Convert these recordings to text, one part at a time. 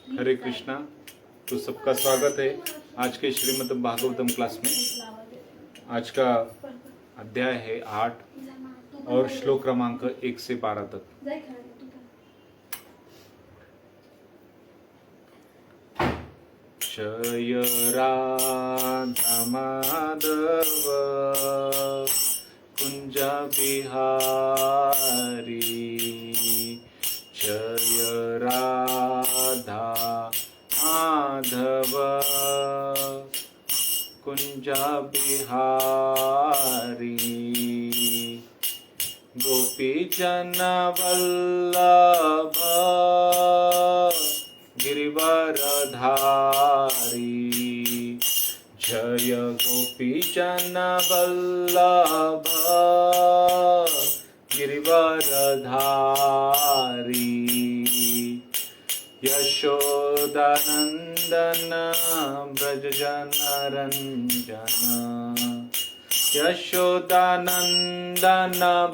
हरे कृष्णा। तो सबका स्वागत है आज के श्रीमद् भागवतम क्लास में। आज का अध्याय है 8 और श्लोक क्रमांक 1 से 12 तक। जय राधा माधव कुंज बिहारी, जय राधा माधव कुंज बिहारी, गोपी जन वल्लभ गिरिवरधारी, जय गोपी जन वल्लभ गिरिवरधारी, यशोदानंदन ब्रजजनरंजन, यशोदानंदन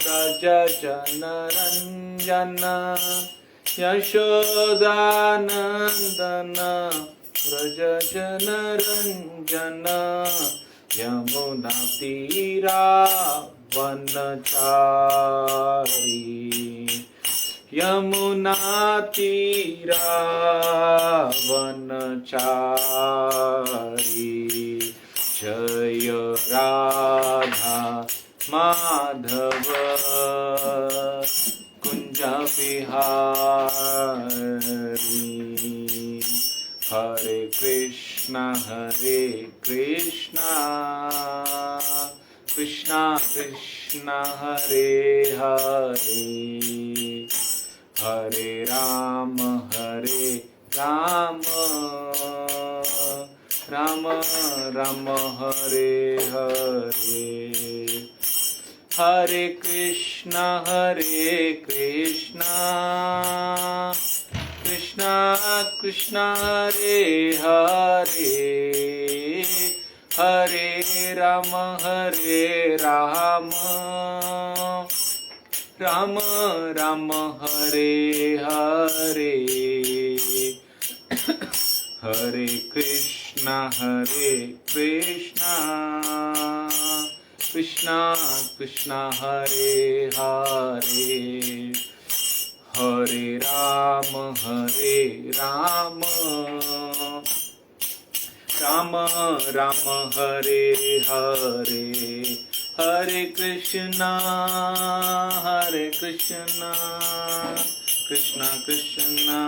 ब्रजजनरंजन, यशोदानंदन ब्रजजनरंजन, यमुना तीरा वनचारी, यमुना तीरा वनचारी, जय राधा माधव कुंज बिहारी, हरे कृष्णा कृष्णा कृष्णा हरे हरे, हरे राम राम राम हरे हरे, हरे कृष्णा कृष्णा कृष्णा हरे हरे, हरे राम राम राम हरे हरे, हरे कृष्णा कृष्णा कृष्णा हरे हरे, हरे राम राम राम हरे हरे, हरे कृष्णा कृष्णा कृष्णा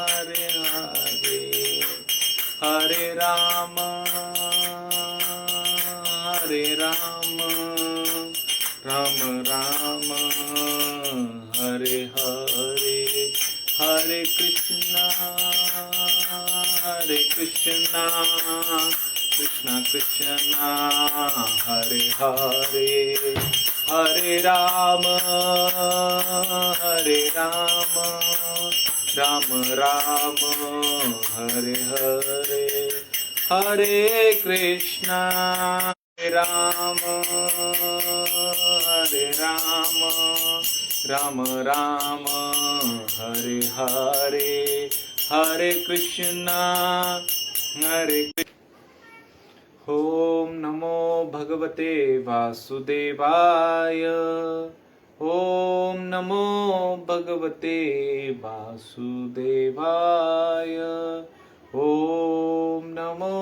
हरे हरे, हरे राम राम राम हरे हरे, हरे कृष्णा कृष्णा कृष्णा हरे हरे, हरे राम राम राम हरे हरे, हरे कृष्णा राम राम राम हरे हरे, हरे कृष्णा ओम नमो भगवते वासुदेवाय, ओम नमो भगवते वासुदेवाय, ओम नमो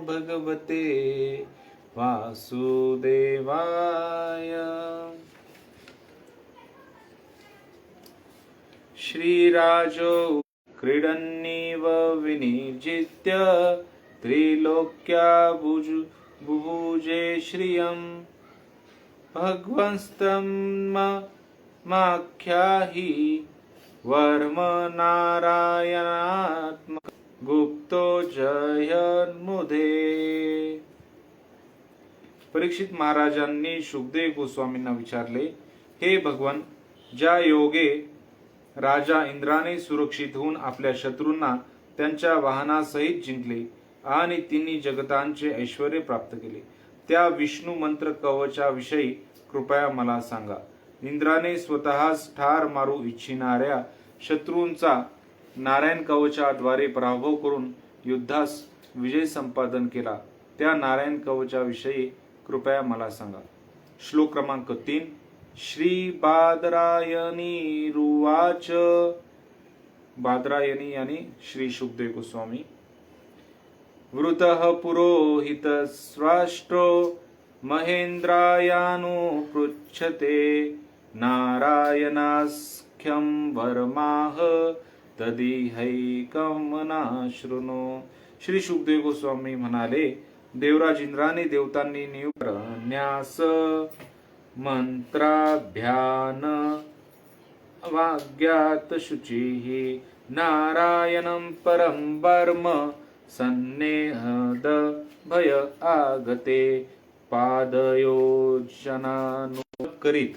भगवते वासुदेवाय। श्रीराजो क्रीडन्निव विनिर्जित्य त्रैलोक्या बुभुजे श्रियं, भगवंस्तमाख्याहि वर्म नारायणात्मक गुप्तो जयन्मुदे। परीक्षित महाराजांनी शुकदेव गोस्वामींना विचारले, हे भगवन, ज्या योगे राजा इंद्राने सुरक्षित होऊन आपल्या शत्रूंना त्यांच्या वाहनासहित जिंकले आणि तिन्ही जगतांचे ऐश्वर्य प्राप्त केले, त्या विष्णू मंत्र कवचाविषयी कृपया मला सांगा। इंद्राने स्वतःच ठार मारू इच्छिणाऱ्या शत्रूंचा नारायण कवचाद्वारे पराभव करून युद्धास विजय संपादन केला, त्या नारायण कवचाविषयी कृपया मला सांगा. श्लोक क्रमांक 3. श्री बादरायणी रुवाच. बादरायणी यानी श्री शुकदेव गोस्वामी. वृतः पुरोहित स्वाष्ट्रो महेन्द्रायानुपृच्छते नारायणाख्यं वर्माह तदिहैकमनाशृणु. श्री शुकदेव गोस्वामी म्हणाले, देवराज इंद्राने देवतांनी नियुक्त न्यास मंत्राभ्यान वाग्यात शुचिः नारायणं परं वर्म सन्नेहद भय आगते पादयोजनानु करीत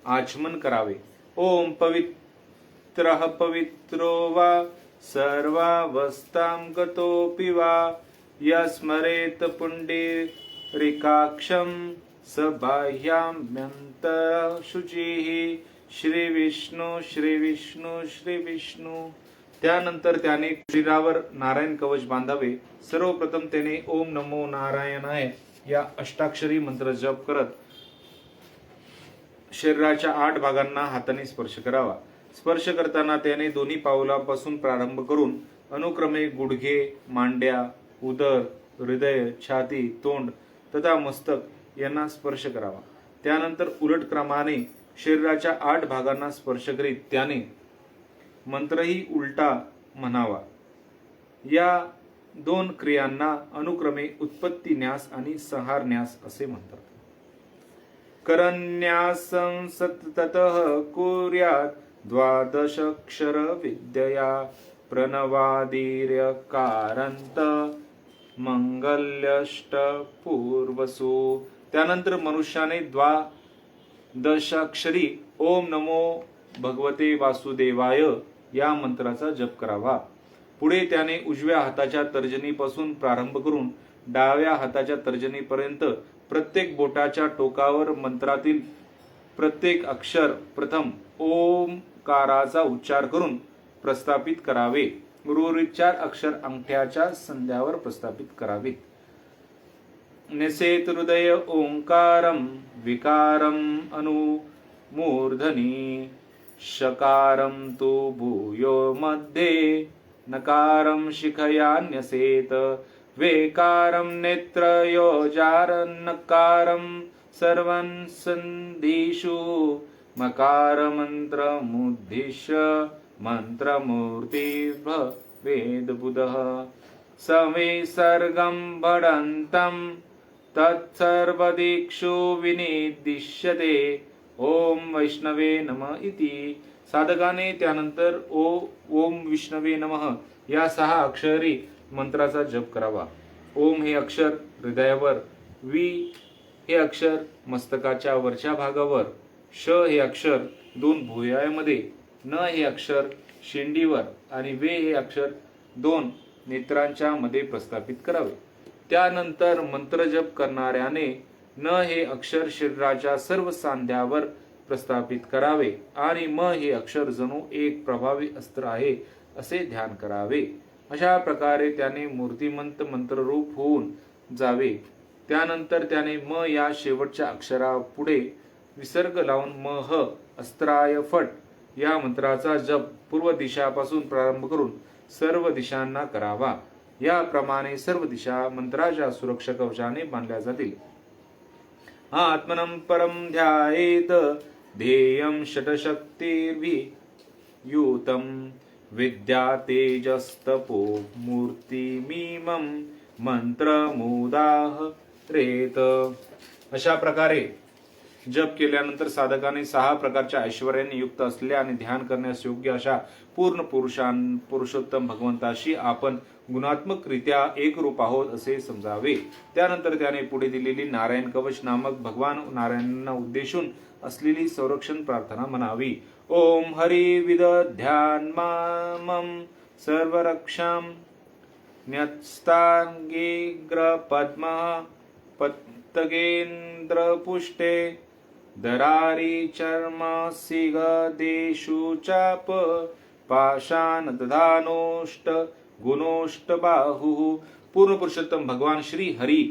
आचमन करावे. ओम पवित्रः पवित्रो वा सर्वावस्थां गतोऽपि वा यस्मरेत पुण्डरीकाक्षं स बाह्याभ्यन्तरः शुचिः. श्री विष्णू श्री विष्णू श्री विष्णू. त्यानंतर त्याने शरीरावर नारायण कवच बांधावे. सर्वप्रथम त्याने ओम नमो नारायणाय या अष्टाक्षरी मंत्र जप करत शरीराच्या 8 भागांना हाताने स्पर्श करावा. स्पर्श करताना त्याने दोन्ही पावलापासून प्रारंभ करून अनुक्रमे गुडघे, मांड्या, उदर, हृदय, छाती, तोंड तथा मस्तक यांना स्पर्श करावा. त्यानंतर उलट क्रमाने शरीराच्या 8 भागांना स्पर्श करीत त्याने मंत्रही उलटा म्हणावा. या 2 क्रियांना अनुक्रमे उत्पत्ती न्यास आणि संहार न्यास असे म्हणतात. करन्यासं सततः कुर्यात् द्वादशाक्षर विद्यया प्रणवादीर्यकारंत मंगल्यष्ट पूर्वसु. त्यानंतर मनुष्याने द्वादशाक्षरी ओम नमो भगवते वासुदेवाय या मंत्राचा जप करावा. पुढे त्याने उजव्या हाताच्या तर्जनीपासून प्रारंभ करून डाव्या हाताच्या तर्जनीपर्यंत प्रत्येक बोटाच्या टोकावर मंत्रातील प्रत्येक अक्षर प्रथम ओमकाराचा उच्चार करून प्रस्थापित करावे. उर्वरित 4 अक्षर अंगठ्याच्या संध्यावर प्रस्थापित करावीत. निसेत हृदय ओंकारं विकारं अनुमूर्धनी शकारं तु भूयो मध्ये नकारं शिखयान्यसेत वेकारं नेत्रयोजारनकारं सर्वं सन्धिषु मकारमन्त्रमुद्दिश्य मन्त्रमूर्ति भवेद्बुधः सविसर्गं भडन्तं तत्सर्वदिक्षु विनिर्दिश्यते ओम वैष्णवे नमः इति. साधकाने त्यानंतर ओम विष्णवे नमः या 6 अक्षरी मंत्राचा जप करावा. ओम हे अक्षर हृदयावर, वी हे अक्षर मस्तकाच्या वरच्या भागावर, श हे अक्षर 2 भुवयामध्ये, न हे अक्षर शेंडीवर आणि वे हे अक्षर 2 नेत्रांच्या मध्ये प्रस्थापित करावे. त्यानंतर मंत्र जप करणाऱ्याने न हे अक्षर शरीराच्या सर्व सांध्यावर प्रस्थापित करावे आणि म हे अक्षर जणू एक प्रभावी अस्त्र आहे असे ध्यान करावे. अशा प्रकारे त्याने मूर्तिमंत मंत्ररूप होऊन जावे. त्यानंतर त्याने म या शेवटच्या अक्षरापुढे विसर्ग लावून म ह अस्त्राय फट या मंत्राचा जप पूर्व दिशापासून प्रारंभ करून सर्व दिशांना करावा. याप्रमाणे सर्व दिशा मंत्राच्या सुरक्षा कवचाने बांधल्या जातील. आत्मनं परं ध्यायेत ध्येयं षट्शक्तिर्वियुतं विद्या तेजस्तपो मूर्तिमीमं मंत्रमुदाहरेत. अशा प्रकारे जप केल्यानंतर साधकाने 6 प्रकारच्या ऐश्वर्याने युक्त असलेल्या आणि ध्यान करण्यास योग्य अशा पूर्ण पुरुषोत्तम भगवंताशी आपण गुणात्मकरित्या एकरूप आहोत असे समजावे. त्यानंतर त्याने पुढे दिलेली नारायण कवच नामक भगवान नारायणांना उद्देशून असलेली संरक्षण प्रार्थना म्हणावी. ओम हरि विदध्यान्मामं सर्वरक्षां न्यस्तांगीग्र पद्म पत्तगेंद्र पुष्टे दरारी चर्म सिग देशु चाप पाषाण दधानोष्ट गुणोष्ट बाहु। पूर्ण पुरुषोत्तम भगवान श्री हरी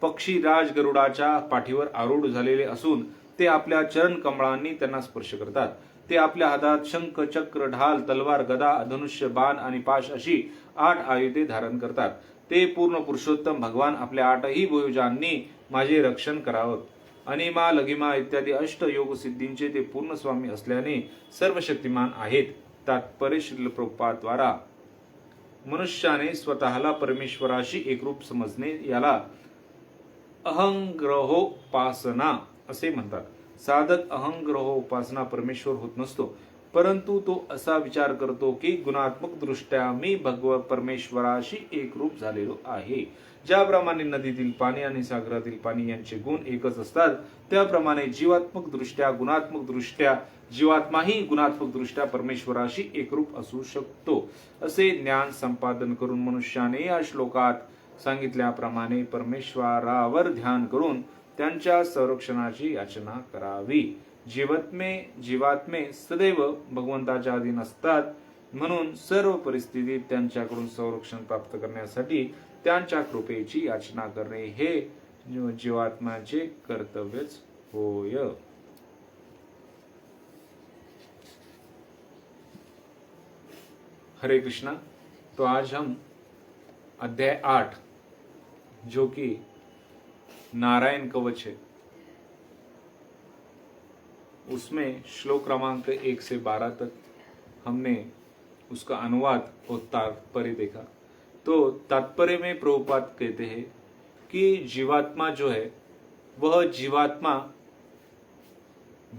पक्षी राज गरुडाच्या पाठीवर आरूढ झालेले असून ते आपल्या चरण कमळांनी त्यांना स्पर्श करतात। ते आपल्या हातात शंख चक्र ढाल तलवार गदा धनुष्य बाण आणि पाश अशी 8 आयुधे धारण करतात। ते पूर्ण पुरुषोत्तम भगवान आपल्या 8ही भुजांनी माझे रक्षण करावं। अनिमा लघिमा इत्यादी अष्ट योग सिद्धींचे ते पूर्ण स्वामी असल्याने सर्व शक्तिमान आहेत। तात्पर्य श्रील प्रभुपादाद्वारा मनुष्याने स्वतःला परमेश्वराशी एकरूप समजणे याला अहंग्रहोपासना असे म्हणतात। साधक अहंग्रहोपासना परमेश्वर होत नसतो, परंतु तो असा विचार करतो की गुणात्मक दृष्ट्या मी भगवत परमेश्वराशी एकरूप झालेलो आहे। ज्याप्रमाणे नदीतील पाणी आणि सागरातील पाणी यांचे गुण एकच असतात, त्याप्रमाणे जीवात्मक दृष्ट्या गुणात्मक दृष्ट्या जीवात्माही गुणात्मक दृष्ट्या परमेश्वराशी एकरूप असू शकतो। असे ज्ञान संपादन करून मनुष्याने या श्लोकात सांगितल्याप्रमाणे परमेश्वरावर ध्यान करून त्यांच्या संरक्षणाची याचना करावी। जीवात्मे सदैव भगवंताच्या अधीन असतात, म्हणून सर्व परिस्थितीत त्यांच्याकडून संरक्षण प्राप्त करण्यासाठी त्यांच्या कृपेची याचना करणे हे जीवात्म्याचे कर्तव्यच होय। हरे कृष्णा। तो आज हम अध्याय 8 जो कि नारायण कवच है, उसमें श्लोक क्रमांक 1 से 12 तक हमने उसका अनुवाद और तात्पर्य देखा। तो तात्पर्य में प्रभुपाद कहते हैं कि जीवात्मा जो है वह जीवात्मा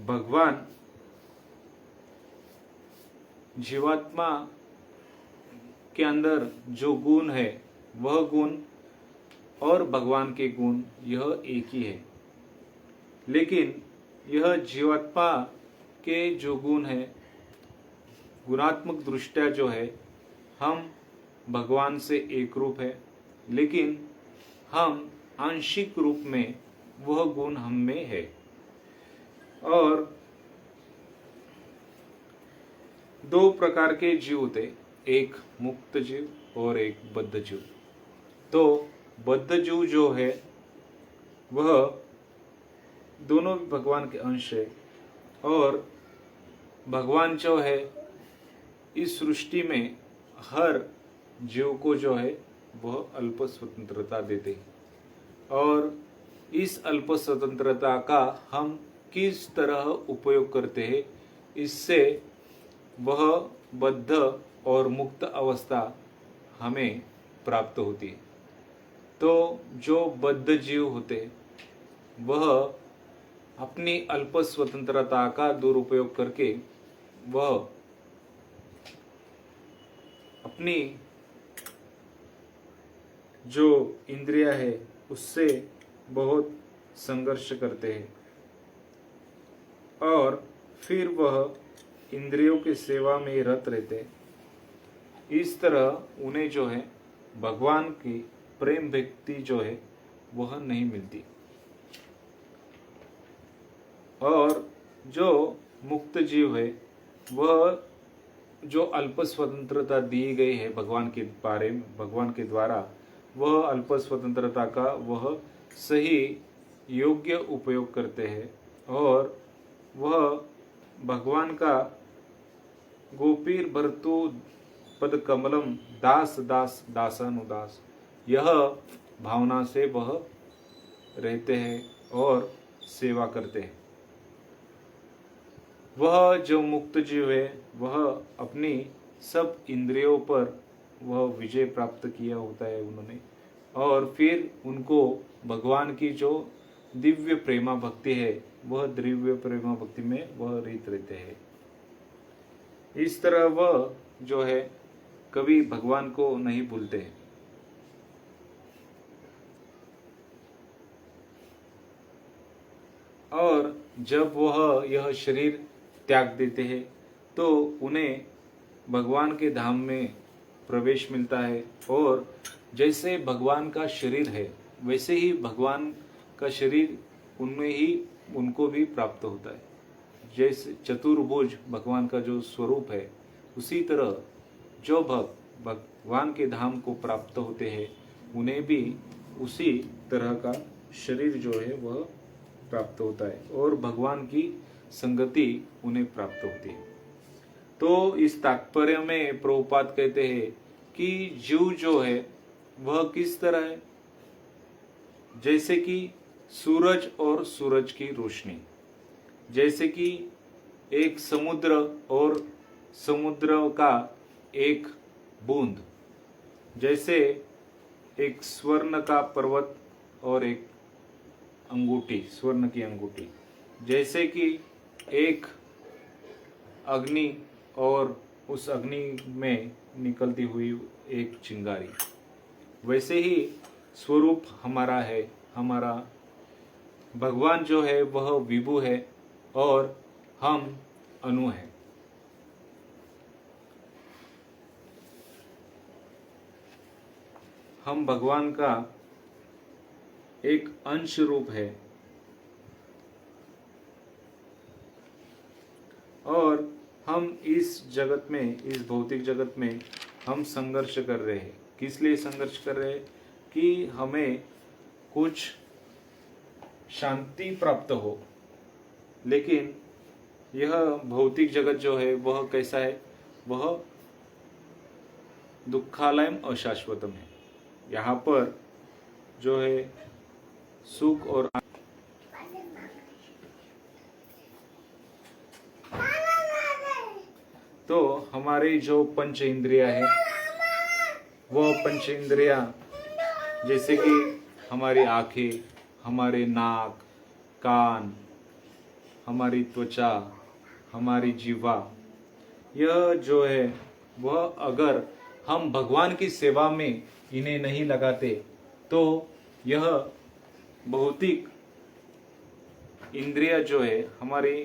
भगवान जीवात्मा के अंदर जो गुण है वह गुण और भगवान के गुण यह एक ही है, लेकिन यह जीवात्मा के जो गुण है गुणात्मक दृष्टया जो है हम भगवान से एक रूप है, लेकिन हम आंशिक रूप में वह गुण हम में है। और 2 प्रकार के जीव होते, एक मुक्त जीव और एक बद्ध जीव। तो बद्ध जीव जो है वह दोनों भगवान के अंश है, और भगवान जो है इस सृष्टि में हर जीव को जो है वह अल्प स्वतंत्रता देते हैं, और इस अल्प स्वतंत्रता का हम किस तरह उपयोग करते हैं, इससे वह बद्ध और मुक्त अवस्था हमें प्राप्त होती है। तो जो बद्ध जीव होते वह अपनी अल्प स्वतंत्रता का दुरुपयोग करके वह अपनी जो इंद्रिया है उससे बहुत संघर्ष करते हैं, और फिर वह इंद्रियों की सेवा में रत रहते हैं। इस तरह उन्हें जो है भगवान की प्रेम भक्ति जो है वह नहीं मिलती। और जो मुक्त जीव है वह जो अल्प स्वतंत्रता दी गई है भगवान के बारे में, भगवान के द्वारा, वह अल्प स्वतंत्रता का वह सही योग्य उपयोग करते हैं, और वह भगवान का गोपीर भर्तु पद कमलम दास दास दासानुदास यह भावना से वह रहते हैं और सेवा करते हैं। वह जो मुक्त जीव है वह अपनी सब इंद्रियों पर वह विजय प्राप्त किया होता है उन्होंने, और फिर उनको भगवान की जो दिव्य प्रेमा भक्ति है वह दिव्य प्रेमा भक्ति में वह रीत रहते हैं। इस तरह वह जो है कभी भगवान को नहीं भूलते हैं। और जब वह यह शरीर त्याग देते हैं तो उन्हें भगवान के धाम में प्रवेश मिलता है, और जैसे भगवान का शरीर है वैसे ही भगवान का शरीर उनमें ही उनको भी प्राप्त होता है। जैसे चतुर्भुज भगवान का जो स्वरूप है, उसी तरह जो भक्त भगवान के धाम को प्राप्त होते हैं उन्हें भी उसी तरह का शरीर जो है वह प्राप्त होता है और भगवान की संगति उन्हें प्राप्त होती है। तो इस तात्पर्य में प्रभुपाद कहते हैं कि जीव जो है वह किस तरह है, जैसे कि सूरज और सूरज की रोशनी, जैसे कि एक समुद्र और समुद्र का एक बूंद, जैसे एक स्वर्ण का पर्वत और एक अंगूठी, स्वर्ण की अंगूठी, जैसे कि एक अग्नि और उस अग्नि में निकलती हुई एक चिंगारी, वैसे ही स्वरूप हमारा है। हमारा भगवान जो है वह विभु है और हम अनु हैं। हम भगवान का एक अंश रूप है और हम इस जगत में, इस भौतिक जगत में हम संघर्ष कर रहे हैं। किस लिए संघर्ष कर रहे हैं? कि हमें कुछ शांति प्राप्त हो। लेकिन यह भौतिक जगत जो है वह कैसा है? वह दुखालयम अशाश्वतम है। यहाँ पर जो है सुख और तो हमारी जो पंच इंद्रिया है वो पंच इंद्रिया जैसे कि हमारी आंखें, हमारे नाक, कान, हमारी त्वचा, हमारी जीवा, यह जो है वह अगर हम भगवान की सेवा में इन्हें नहीं लगाते तो यह भौतिक इंद्रिया जो है हमारी,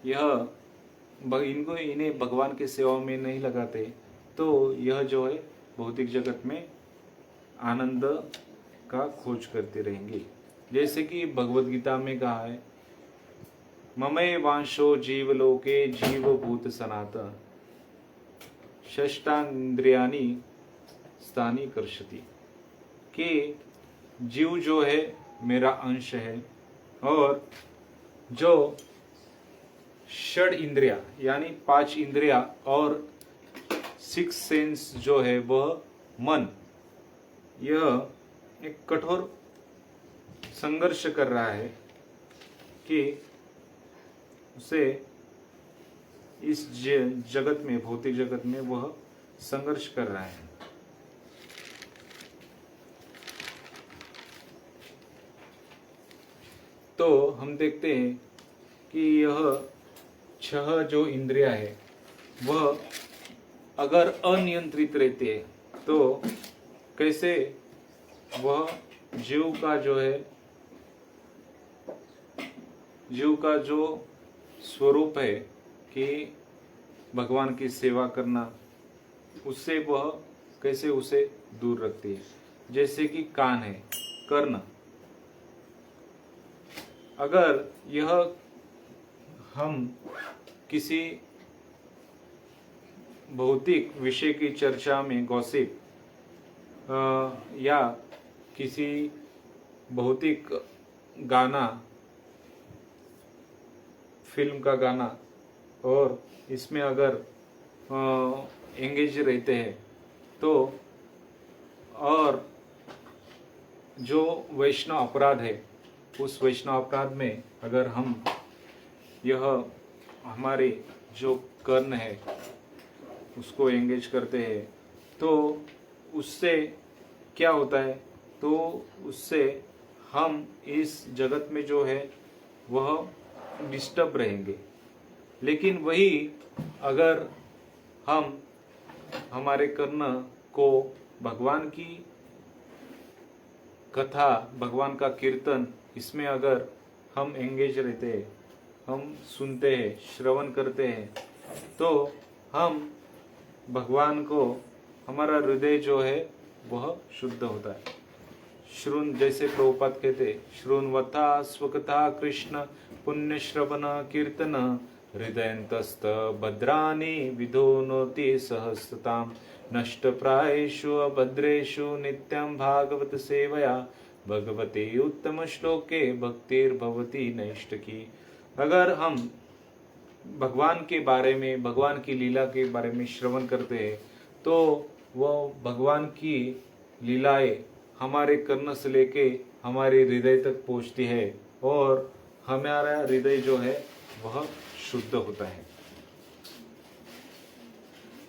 यह इन्हें भगवान की सेवा में नहीं लगाते तो यह जो है भौतिक जगत में आनंद का खोज करते रहेंगे। जैसे कि भगवद गीता में कहा है, ममय वांशो जीवलोके जीवभूत सनातन षष्टांद्रियानि स्थानी कर्षति, कि जीव जो है मेरा अंश है और जो षड इंद्रिया यानी 5 इंद्रिया और 6 सेंस जो है वह मन, यह एक कठोर संघर्ष कर रहा है कि उसे इस जगत में, भौतिक जगत में वह संघर्ष कर रहा है। तो हम देखते हैं कि यह 6 जो इंद्रिया है वह अगर अनियंत्रित रहते हैं तो कैसे वह जीव का जो है, जीव का जो स्वरूप है कि भगवान की सेवा करना, उससे वह कैसे उसे दूर रखती है। जैसे कि कान है, कर्ण, अगर यह हम किसी भौतिक विषय की चर्चा में, गॉसिप या किसी भौतिक गाना, फिल्म का गाना, और इसमें अगर एंगेज रहते हैं तो, और जो वैष्णव अपराध है उस वैष्णव अपराध में अगर हम यह हमारे जो कर्ण है उसको एंगेज करते हैं तो उससे क्या होता है? तो उससे हम इस जगत में जो है वह डिस्टर्ब रहेंगे। लेकिन वही अगर हम हमारे कर्ण को भगवान की कथा, भगवान का कीर्तन, इसमें अगर हम एंगेज रहते हैं, हम सुनते हैं, श्रवण करते हैं, तो हम भगवान को, हमारा हृदय जो है वह शुद्ध होता है। श्रुन, जैसे प्रभुपाद कहते, श्रुनवता स्वकथा कृष्ण पुण्यश्रवण कीर्तन हृदयन्तस्त भद्राणि विधोनोति सहस्रताम् नष्टप्रायेषु अभद्रेषु नित्यं भागवत सेवया भगवते उत्तम श्लोके भक्तिर्भवति नैष्ठिकी। अगर हम भगवान के बारे में, भगवान की लीला के बारे में श्रवण करते हैं तो वह भगवान की लीलाएं हमारे कर्ण से लेके हमारे हृदय तक पहुंचती है और हमारा हृदय जो है वह शुद्ध होता है।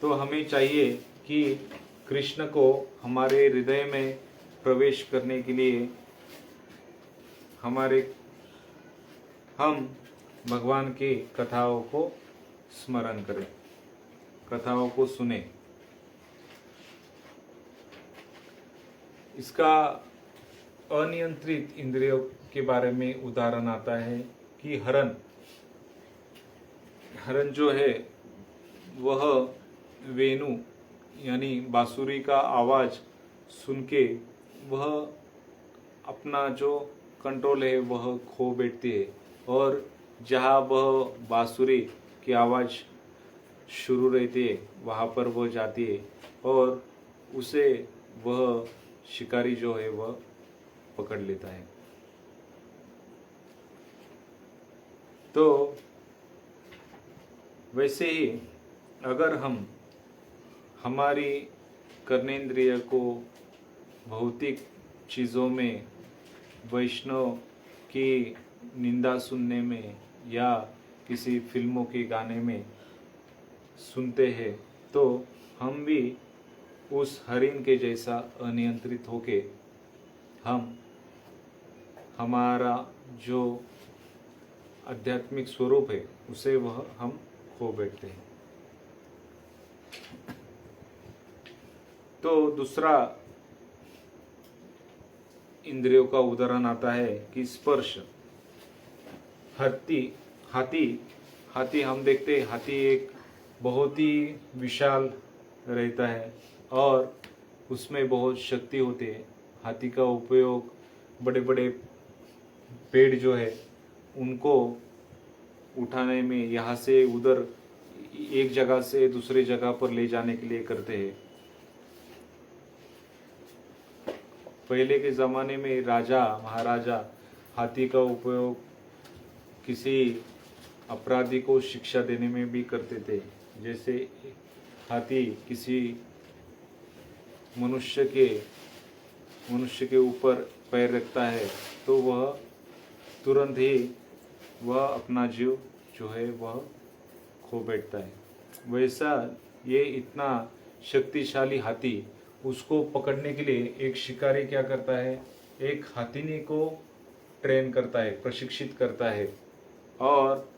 तो हमें चाहिए कि कृष्ण को हमारे हृदय में प्रवेश करने के लिए हम भगवान की कथाओं को स्मरण करें, कथाओं को सुने। इसका अनियंत्रित इंद्रियों के बारे में उदाहरण आता है कि हरण जो है वह वेणु यानी बांसुरी का आवाज सुन के वह अपना जो कंट्रोल है वह खो बैठती है और जहाँ वह बांसुरी की आवाज शुरू रहती है वहाँ पर वह जाती है और उसे वह शिकारी जो है वह पकड़ लेता है। तो वैसे ही अगर हम हमारी कर्मेंद्रिय को भौतिक चीज़ों में, वैष्णव की निंदा सुनने में या किसी फिल्मों के गाने में सुनते हैं तो हम भी उस हरिण के जैसा अनियंत्रित होके हम हमारा जो आध्यात्मिक स्वरूप है उसे वह हम खो बैठते हैं। तो दूसरा इंद्रियों का उदाहरण आता है कि स्पर्श। हाथी हम देखते हैं, हाथी एक बहुत ही विशाल रहता है और उसमें बहुत शक्ति होती है। हाथी का उपयोग बड़े बड़े पेड़ जो है उनको उठाने में, यहाँ से उधर एक जगह से दूसरे जगह पर ले जाने के लिए करते हैं। पहले के ज़माने में राजा महाराजा हाथी का उपयोग किसी अपराधी को शिक्षा देने में भी करते थे। जैसे हाथी किसी मनुष्य के ऊपर पैर रखता है तो वह तुरंत ही वह अपना जीव जो है वह खो बैठता है। वैसा ये इतना शक्तिशाली हाथी, उसको पकड़ने के लिए एक शिकारी क्या करता है, एक हाथीनी को ट्रेन करता है, प्रशिक्षित करता है और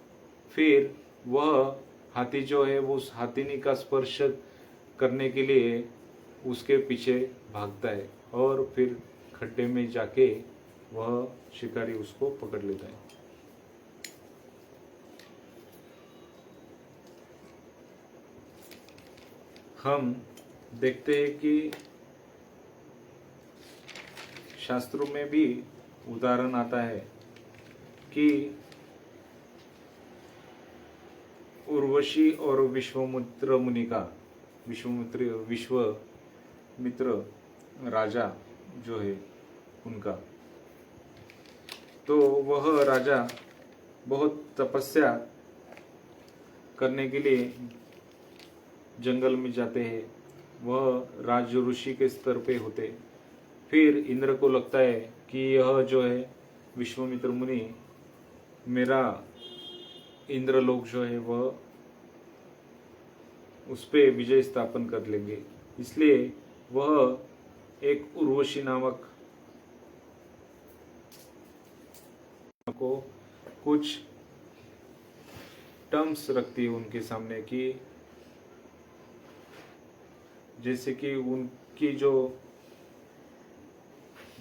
फिर वह हाथी जो है वो उस हाथीनी का स्पर्श करने के लिए उसके पीछे भागता है और फिर खड्डे में जाके वह शिकारी उसको पकड़ लेता है। हम देखते हैं कि शास्त्रों में भी उदाहरण आता है कि उर्वशी और विश्वामित्र राजा जो है उनका, तो वह राजा बहुत तपस्या करने के लिए जंगल में जाते हैं। वह राज ऋषि के स्तर पे होते। फिर इंद्र को लगता है कि यह जो है विश्वामित्र मुनि मेरा इंद्रलोक जो है वह उस पे विजय स्थापन कर लेंगे, इसलिए वह एक उर्वशी नामक को कुछ टर्म्स रखती है उनके सामने कि जैसे कि उनकी जो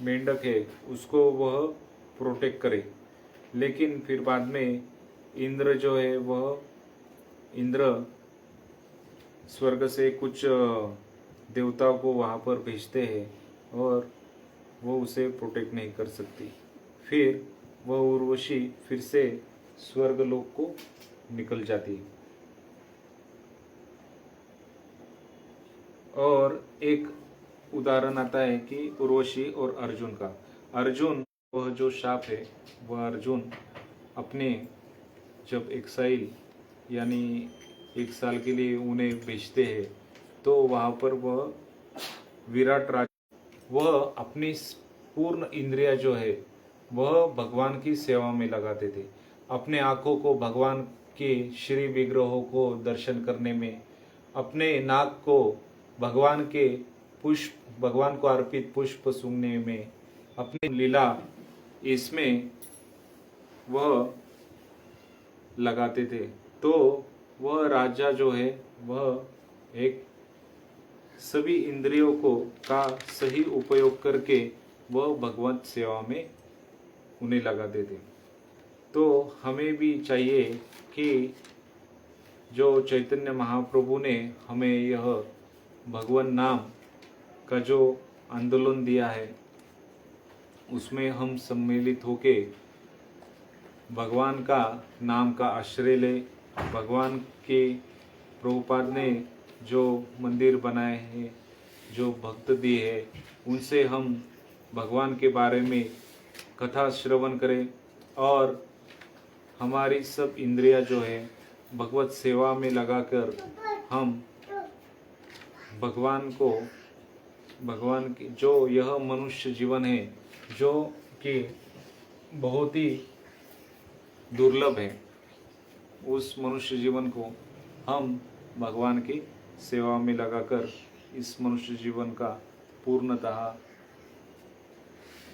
मेंढक है उसको वह प्रोटेक्ट करे। लेकिन फिर बाद में इंद्र जो है वह स्वर्ग से कुछ देवताओं को वहाँ पर भेजते हैं और वो उसे प्रोटेक्ट नहीं कर सकती। फिर वह उर्वशी फिर से स्वर्ग लोक को निकल जाती है। और एक उदाहरण आता है कि उर्वशी और अर्जुन का। अर्जुन, वह जो शाप है, वह अर्जुन अपने जब एक्साइल यानी 1 साल के लिए उन्हें भेजते हैं, तो वहाँ पर वह विराट राज, वह अपनी पूर्ण इंद्रिया जो है वह भगवान की सेवा में लगाते थे। अपने आँखों को भगवान के श्री विग्रहों को दर्शन करने में, अपने नाक को भगवान के पुष्प, भगवान को अर्पित पुष्प सूंघने में, अपनी लीला इसमें वह लगाते थे। तो वह राजा जो है वह एक सभी इंद्रियों को का सही उपयोग करके वह भगवत सेवा में उन्हें लगाते थे। तो हमें भी चाहिए कि जो चैतन्य महाप्रभु ने हमें यह भगवान नाम का जो आंदोलन दिया है, उसमें हम सम्मिलित होके भगवान का नाम का आश्रय ले। भगवान के प्रभुपाद ने जो मंदिर बनाए हैं, जो भक्त दिए हैं, उनसे हम भगवान के बारे में कथा श्रवण करें और हमारी सब इंद्रियां जो है भगवत सेवा में लगाकर हम भगवान को, भगवान की जो यह मनुष्य जीवन है जो कि बहुत ही दुर्लभ है, उस मनुष्य जीवन को हम भगवान की सेवा में लगाकर इस मनुष्य जीवन का पूर्णतः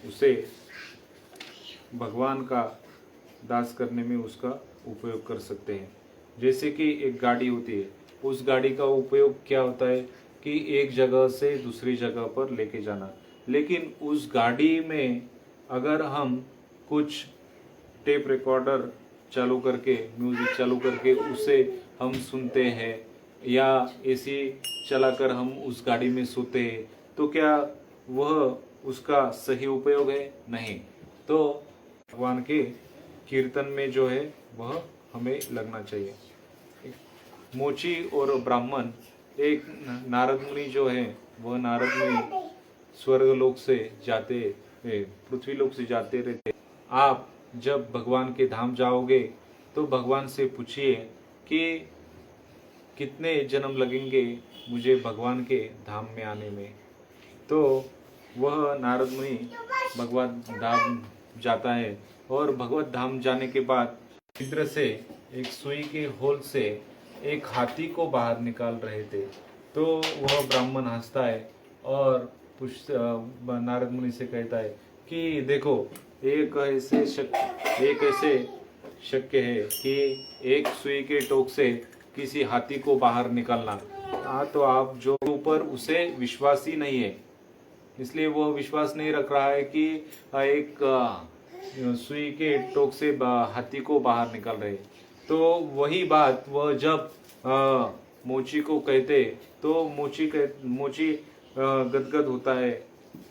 उसे भगवान का दास करने में उसका उपयोग कर सकते हैं। जैसे कि एक गाड़ी होती है, उस गाड़ी का उपयोग क्या होता है कि एक जगह से दूसरी जगह पर लेके जाना। लेकिन उस गाड़ी में अगर हम कुछ टेप रिकॉर्डर चालू करके, म्यूजिक चालू करके उसे हम सुनते हैं या एसी चलाकर हम उस गाड़ी में सोते हैं, तो क्या वह उसका सही उपयोग है? नहीं। तो भगवान के कीर्तन में जो है वह हमें लगना चाहिए। मोची और ब्राह्मण, एक नारद मुनि जो है वह नारद मुनि स्वर्गलोक से जाते, पृथ्वीलोक से जाते रहते। आप जब भगवान के धाम जाओगे तो भगवान से पूछिए कि कितने जन्म लगेंगे मुझे भगवान के धाम में आने में। तो वह नारद मुनि भगवत धाम जाता है और भगवत धाम जाने के बाद छिद्र से, एक सुई के होल से एक हाथी को बाहर निकाल रहे थे। तो वह ब्राह्मण हंसता है और नारद मुनि से कहता है कि देखो, एक ऐसे शक्य है कि एक सुई के टोक से किसी हाथी को बाहर निकालना। तो आप जो ऊपर उसे विश्वास ही नहीं है, इसलिए वह विश्वास नहीं रख रहा है कि एक सुई के टोक से हाथी को बाहर निकाल रहे। तो वही बात वह जब मोची को कहते तो मोची गदगद होता है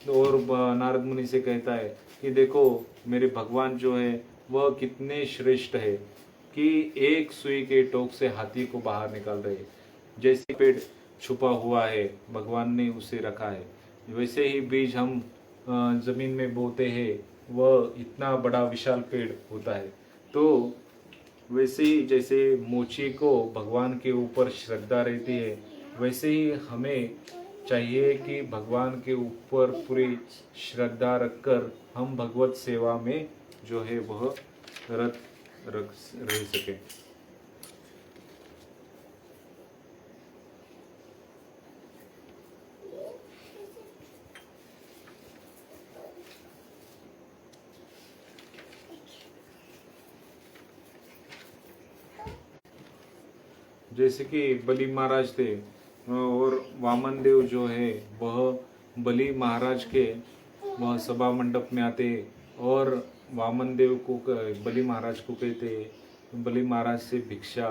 और नारद मुनि से कहता है कि देखो, मेरे भगवान जो है वह कितने श्रेष्ठ है कि एक सुई के टोक से हाथी को बाहर निकाल रहे। जैसे पेड़ छुपा हुआ है, भगवान ने उसे रखा है, वैसे ही बीज हम जमीन में बोते हैं, वह इतना बड़ा विशाल पेड़ होता है। तो वैसे ही जैसे मोची को भगवान के ऊपर श्रद्धा रहती है, वैसे ही हमें चाहिए कि भगवान के ऊपर पूरी श्रद्धा रखकर हम भगवत सेवा में जो है वह रह सके। जैसे कि बलि महाराज थे और वामन देव जो है वह बलि महाराज के वह सभा मंडप में आते और वामन देव को, बलि महाराज को कहते, बलि महाराज से भिक्षा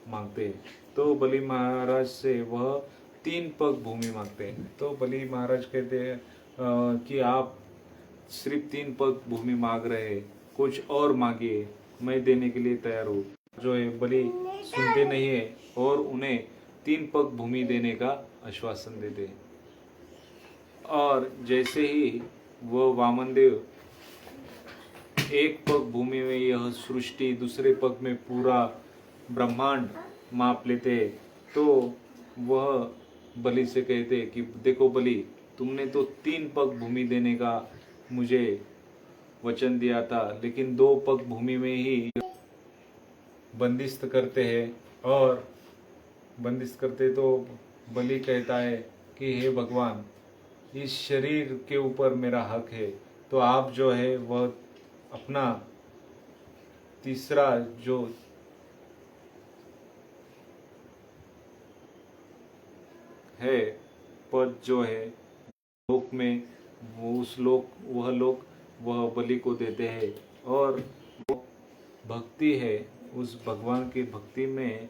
मांगते। तो बलि महाराज से वह 3 पग भूमि मांगते। तो बलि महाराज कहते हैं कि आप सिर्फ 3 पग भूमि मांग रहे हैं, कुछ और मांगिए। मैं देने के लिए तैयार हूँ। जो है बलि सुनते नहीं है और उन्हें 3 पग भूमि देने का आश्वासन देते हैं। और जैसे ही वह वामनदेव एक पग भूमि में यह सृष्टि, दूसरे पग में पूरा ब्रह्मांड माप लेते, तो वह बलि से कहते कि देखो बलि, तुमने तो 3 पग भूमि देने का मुझे वचन दिया था, लेकिन 2 पग भूमि में ही बंदिस्त करते हैं। और बंदिस्त करते तो बलि कहता है कि हे भगवान, इस शरीर के ऊपर मेरा हक है, तो आप जो है वह अपना तीसरा जो है पद जो है लोक में, वो उस लोक वह बलि को देते हैं। और वो भक्ति है, उस भगवान की भक्ति में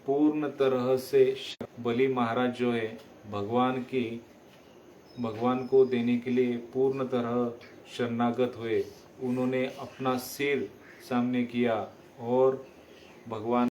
पूर्ण तरह से बलि महाराज जो है भगवान को देने के लिए पूर्ण तरह शरणागत हुए। उन्होंने अपना सिर सामने किया और भगवान